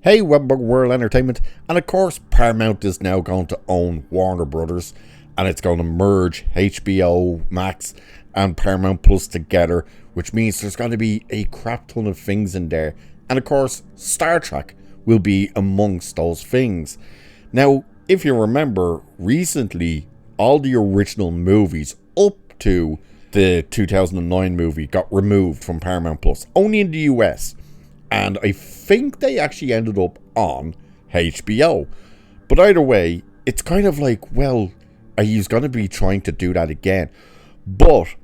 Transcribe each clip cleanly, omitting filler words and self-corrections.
Hey, Webbug World Entertainment, and of course Paramount is now going to own Warner Bros. And it's going to merge HBO Max and Paramount Plus together, which means there's going to be a crap ton of things in there. And of course, Star Trek will be amongst those things. Now, if you remember, recently, all the original movies up to the 2009 movie got removed from Paramount Plus, only in the US. And I think they actually ended up on HBO. But either way, it's kind of like, well, are you going to be trying to do that again? But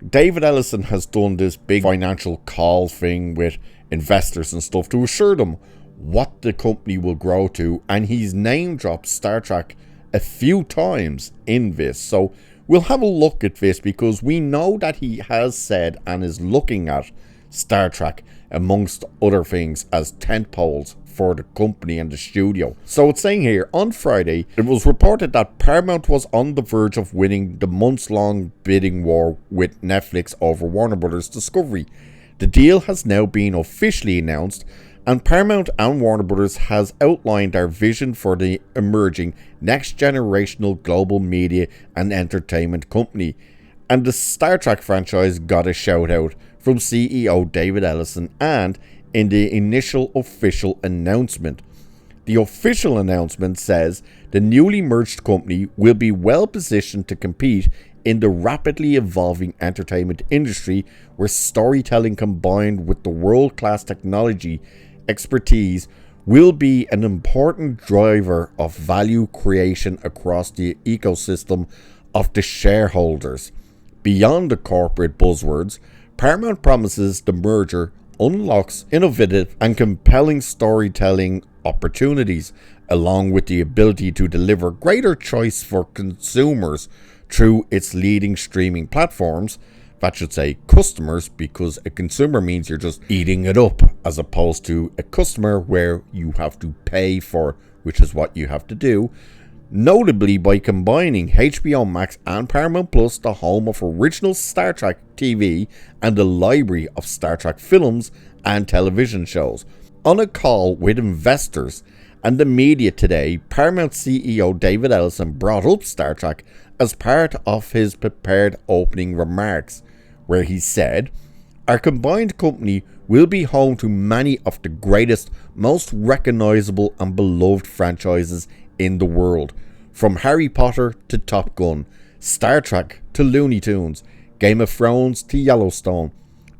David Ellison has done this big financial call thing with investors and stuff to assure them what the company will grow to. And he's name dropped Star Trek a few times in this. So we'll have a look at this because we know that he has said and is looking at Star Trek, amongst other things, as tentpoles for the company and the studio. So it's saying here, on Friday, it was reported that Paramount was on the verge of winning the months-long bidding war with Netflix over Warner Bros. Discovery. The deal has now been officially announced, and Paramount and Warner Bros. Has outlined their vision for the emerging next-generational global media and entertainment company. And the Star Trek franchise got a shout-out from CEO David Ellison and in the initial official announcement. The official announcement says the newly merged company will be well positioned to compete in the rapidly evolving entertainment industry, where storytelling combined with the world-class technology expertise will be an important driver of value creation across the ecosystem of the shareholders. Beyond the corporate buzzwords, Paramount promises the merger unlocks innovative and compelling storytelling opportunities, along with the ability to deliver greater choice for consumers through its leading streaming platforms. That should say customers, because a consumer means you're just eating it up, as opposed to a customer where you have to pay for, which is what you have to do. Notably by combining HBO Max and Paramount Plus, the home of original Star Trek TV and the library of Star Trek films and television shows. On a call with investors and the media today, Paramount CEO David Ellison brought up Star Trek as part of his prepared opening remarks, where he said, "Our combined company will be home to many of the greatest, most recognizable and beloved franchises in the world, from Harry Potter to Top Gun, Star Trek to Looney Tunes, Game of Thrones to Yellowstone.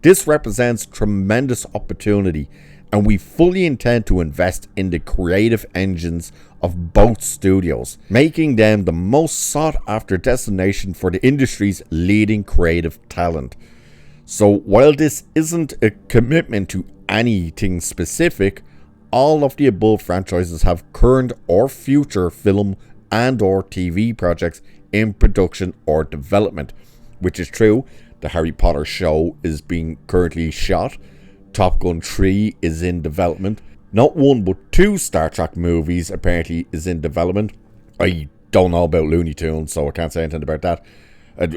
This represents tremendous opportunity, and we fully intend to invest in the creative engines of both studios, making them the most sought after destination for the industry's leading creative talent." So while this isn't a commitment to anything specific, all of the above franchises have current or future film and or TV projects in production or development, which is true. The Harry Potter show is being currently shot. Top Gun 3 is in development. Not one but two Star Trek movies apparently is in development. I don't know about Looney Tunes, so I can't say anything about that.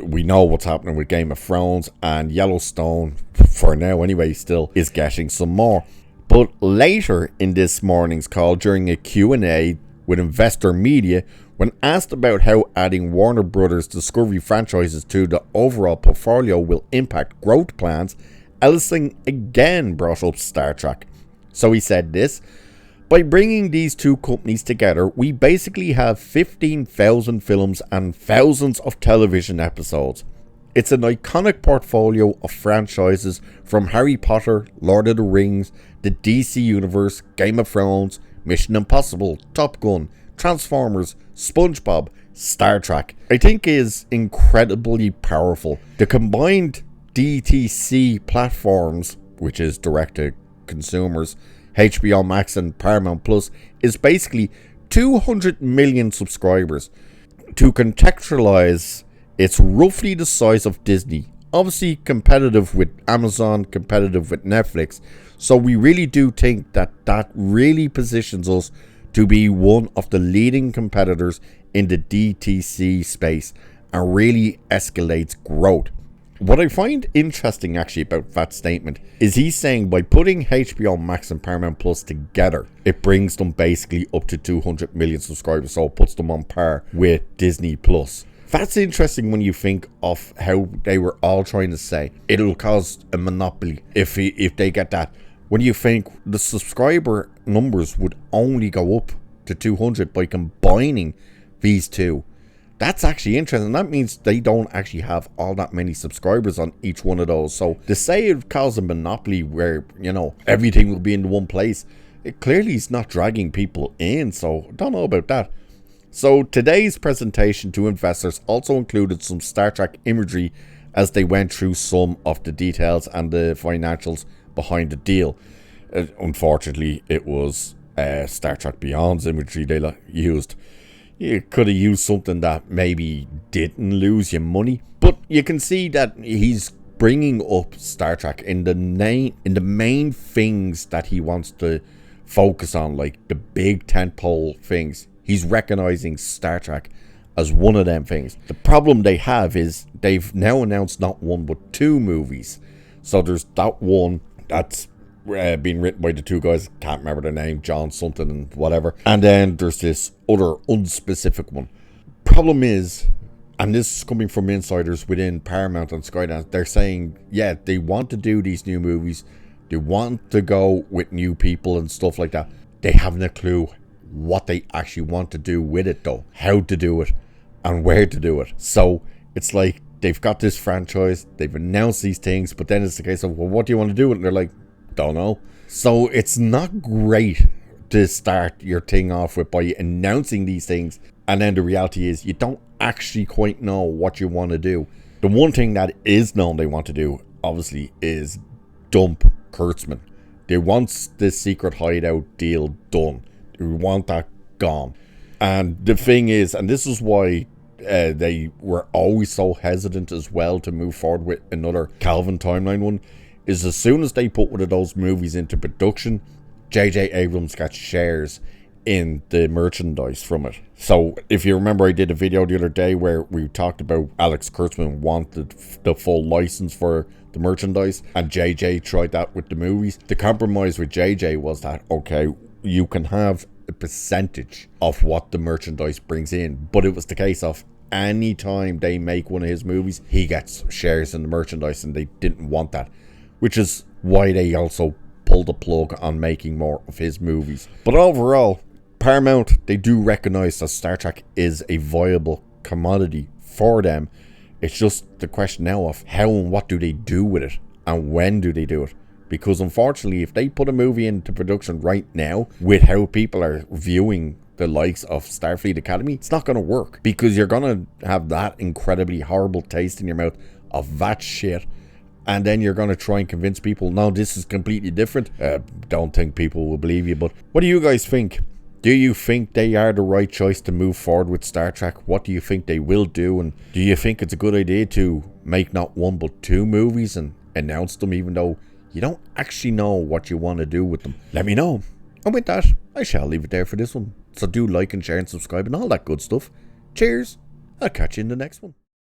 We know what's happening with Game of Thrones, and Yellowstone, for now anyway, still is getting some more. But later in this morning's call, during a Q&A with investor media, when asked about how adding Warner Bros. Discovery franchises to the overall portfolio will impact growth plans, Ellison again brought up Star Trek. So he said this: "By bringing these two companies together, we basically have 15,000 films and thousands of television episodes. It's an iconic portfolio of franchises from Harry Potter, Lord of the Rings, the DC Universe, Game of Thrones, Mission Impossible, Top Gun, Transformers, SpongeBob, Star Trek." I think is incredibly powerful. The combined DTC platforms, which is direct to consumers, HBO Max and Paramount Plus, is basically 200 million subscribers. To contextualize, it's roughly the size of Disney. Obviously competitive with Amazon, competitive with Netflix. So we really do think that that really positions us to be one of the leading competitors in the DTC space and really escalates growth. What I find interesting actually about that statement is he's saying by putting HBO Max and Paramount Plus together, it brings them basically up to 200 million subscribers, so it puts them on par with Disney Plus. That's interesting when you think of how they were all trying to say it'll cause a monopoly if they get that. When you think the subscriber numbers would only go up to 200 by combining these two. That's actually interesting. That means they don't actually have all that many subscribers on each one of those. So to say it caused a monopoly where, you know, everything will be in one place, it clearly is not dragging people in. So don't know about that. So today's presentation to investors also included some Star Trek imagery as they went through some of the details and the financials behind the deal. Unfortunately, it was Star Trek Beyond's imagery they used. You could have used something that maybe didn't lose you money, but you can see that he's bringing up Star Trek in the main things that he wants to focus on, like the big tentpole things. He's recognizing Star Trek as one of them things. The problem they have is they've now announced not one but two movies. So there's that one that's being written by the two guys, can't remember their name, John something and whatever. And then there's this other unspecific one. Problem is, and this is coming from insiders within Paramount and Skydance, they're saying, yeah, they want to do these new movies. They want to go with new people and stuff like that. They haven't a clue what they actually want to do with it though. How to do it and where to do it. So it's like they've got this franchise, they've announced these things, but then it's the case of, well, what do you want to do? And they're like, don't know. So it's not great to start your thing off with by announcing these things, and then the reality is you don't actually quite know what you want to do. The one thing that is known they want to do, obviously, is dump Kurtzman. They want this secret hideout deal done. They want that gone. And the thing is, and this is why they were always so hesitant as well to move forward with another Calvin timeline one, is as soon as they put one of those movies into production, J.J. Abrams gets shares in the merchandise from it. So if you remember, I did a video the other day where we talked about Alex Kurtzman wanted the full license for the merchandise, and JJ tried that with the movies. The compromise with JJ was that, okay, you can have a percentage of what the merchandise brings in, but it was the case of any time they make one of his movies, he gets shares in the merchandise, and they didn't want that, which is why they also pulled the plug on making more of his movies. But overall, Paramount, they do recognize that Star Trek is a viable commodity for them. It's just the question now of how and what do they do with it, and when do they do it? Because unfortunately, if they put a movie into production right now with how people are viewing the likes of Starfleet Academy, it's not going to work, because you're going to have that incredibly horrible taste in your mouth of that shit, and then you're going to try and convince people, no, this is completely different. Don't think people will believe you. But what do you guys think? Do you think they are the right choice to move forward with Star Trek? What do you think they will do? And do you think it's a good idea to make not one but two movies and announce them, even though you don't actually know what you want to do with them? Let me know. And with that, I shall leave it there for this one. So do like and share and subscribe and all that good stuff. Cheers. I'll catch you in the next one.